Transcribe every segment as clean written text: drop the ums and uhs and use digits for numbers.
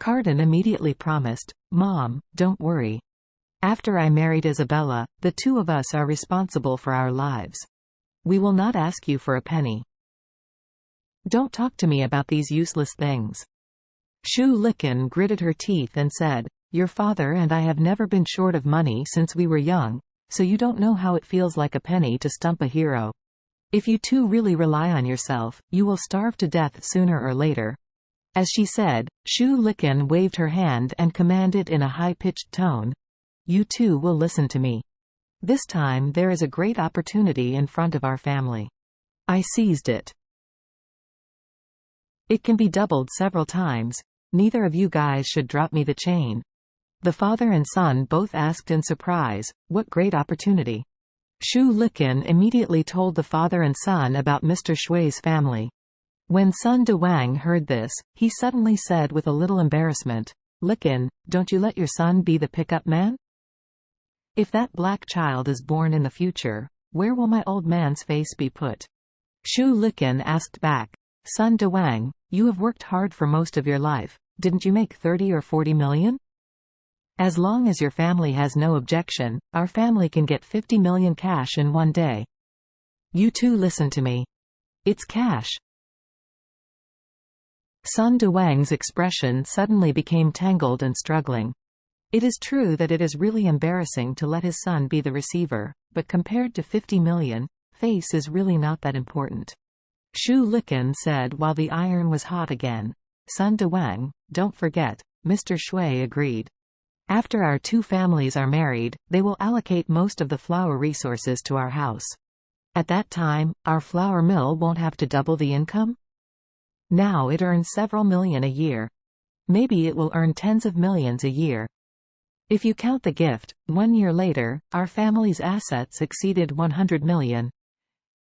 Carden immediately promised, "Mom, don't worry. After I married Isabella, the two of us are responsible for our lives. We will not ask you for a penny. Don't talk to me about these useless things." Shu Licken gritted her teeth and said, "Your father and I have never been short of money since we were young, so you don't know how it feels like a penny to stump a hero. If you two really rely on yourself, you will starve to death sooner or later." As she said, Shu Licken waved her hand and commanded in a high-pitched tone, "You two will listen to me. This time there is a great opportunity in front of our family. I seized it. It can be doubled several times. Neither of you guys should drop me the chain." The father and son both asked in surprise, "What great opportunity?" Shu Licken immediately told the father and son about Mr. Shui's family. When Sun Dewang heard this, he suddenly said with a little embarrassment, "Licken, don't you let your son be the pickup man? If that black child is born in the future, where will my old man's face be put?" Shu Licken asked back, "Sun Dewang, you have worked hard for most of your life. Didn't you make 30 or 40 million? As long as your family has no objection, our family can get 50 million cash in one day. You two listen to me. It's cash." Sun Dewang's expression suddenly became tangled and struggling. It is true that it is really embarrassing to let his son be the receiver, but compared to 50 million, face is really not that important. Shu Licken said while the iron was hot again, "Sun Dewang, don't forget." Mr. Shui agreed. "After our two families are married, they will allocate most of the flour resources to our house. At that time, our flour mill won't have to double the income. Now it earns several million a year. Maybe it will earn tens of millions a year. If you count the gift, 1 year later, our family's assets exceeded 100 million.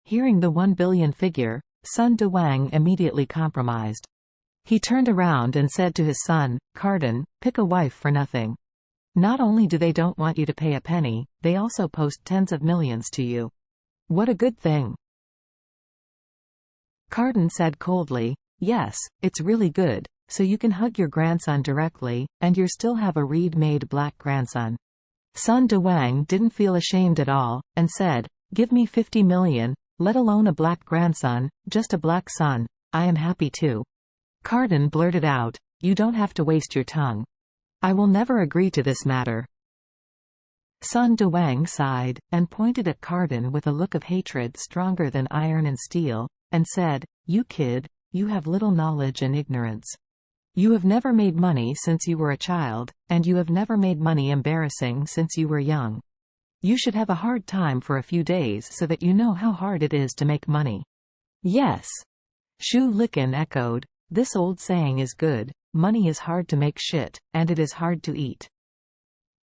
Hearing the 1 billion figure, Sun Dewang immediately compromised. He turned around and said to his son, "Carden, pick a wife for nothing. Not only do they don't want you to pay a penny, they also post tens of millions to you. What a good thing." Carden said coldly, "Yes, it's really good, so you can hug your grandson directly, and you still have a reed-made black grandson." Sun Dewang didn't feel ashamed at all, and said, "Give me 50 million, let alone a black grandson, just a black son, I am happy too." Carden blurted out, "You don't have to waste your tongue. I will never agree to this matter." Sun Dewang sighed, and pointed at Carden with a look of hatred stronger than iron and steel, and said, "You kid, you have little knowledge and ignorance. You have never made money since you were a child, and you have never made money embarrassing since you were young. You should have a hard time for a few days so that you know how hard it is to make money." "Yes," Shu Licken echoed, "this old saying is good, money is hard to make shit, and it is hard to eat.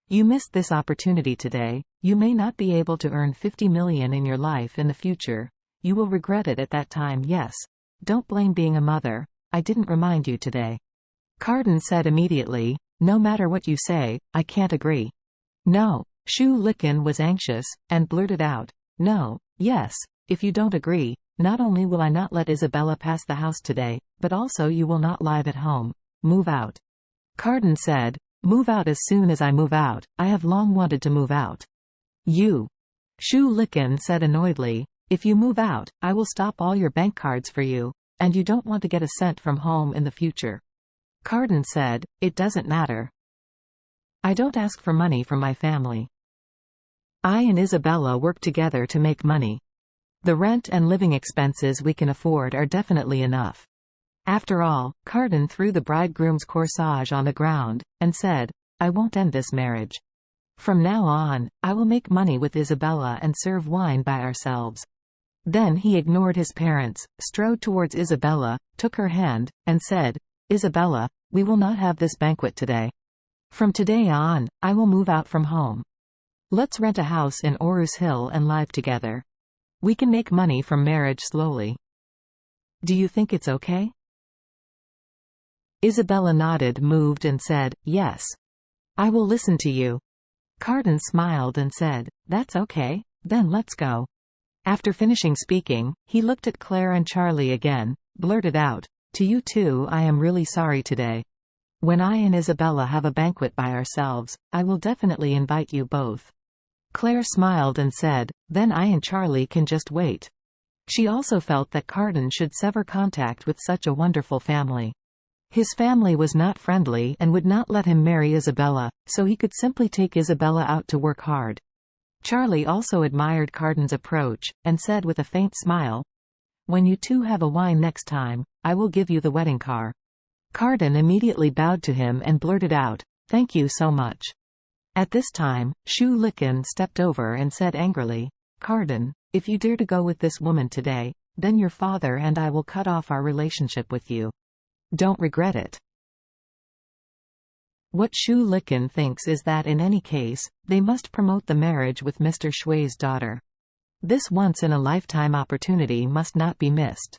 You missed this opportunity today. You may not be able to earn 50 million in your life in the future. You will regret it at that time. Yes. Don't blame being a mother. I didn't remind you today." Carden said immediately, "No matter what you say, I can't agree." "No." Shu Licken was anxious, and blurted out, "No, yes, if you don't agree, not only will I not let Isabella pass the house today, but also you will not live at home. Move out." Carden said, "Move out as soon as I move out. I have long wanted to move out." "You." Shu Licken said annoyedly, "If you move out, I will stop all your bank cards for you, and you don't want to get a cent from home in the future." Carden said, "It doesn't matter. I don't ask for money from my family. I and Isabella work together to make money. The rent and living expenses we can afford are definitely enough." After all, Carden threw the bridegroom's corsage on the ground, and said, "I won't end this marriage. From now on, I will make money with Isabella and serve wine by ourselves." Then he ignored his parents, strode towards Isabella, took her hand, and said, "Isabella, we will not have this banquet today. From today on, I will move out from home. Let's rent a house in Orus Hill and live together. We can make money from marriage slowly. Do you think it's okay?" Isabella nodded, moved, and said, "Yes. I will listen to you." Carden smiled and said, "That's okay, then let's go." After finishing speaking, he looked at Claire and Charlie again, blurted out, "To you two, I am really sorry today. When I and Isabella have a banquet by ourselves, I will definitely invite you both." Claire smiled and said, "Then I and Charlie can just wait." She also felt that Carden should sever contact with such a wonderful family. His family was not friendly and would not let him marry Isabella, so he could simply take Isabella out to work hard. Charlie also admired Carden's approach, and said with a faint smile, "When you two have a wine next time, I will give you the wedding car." Carden immediately bowed to him and blurted out, "Thank you so much." At this time, Shu Licken stepped over and said angrily, "Carden, if you dare to go with this woman today, then your father and I will cut off our relationship with you. Don't regret it." What Shu Licken thinks is that in any case, they must promote the marriage with Mr. Shui's daughter. This once-in-a-lifetime opportunity must not be missed.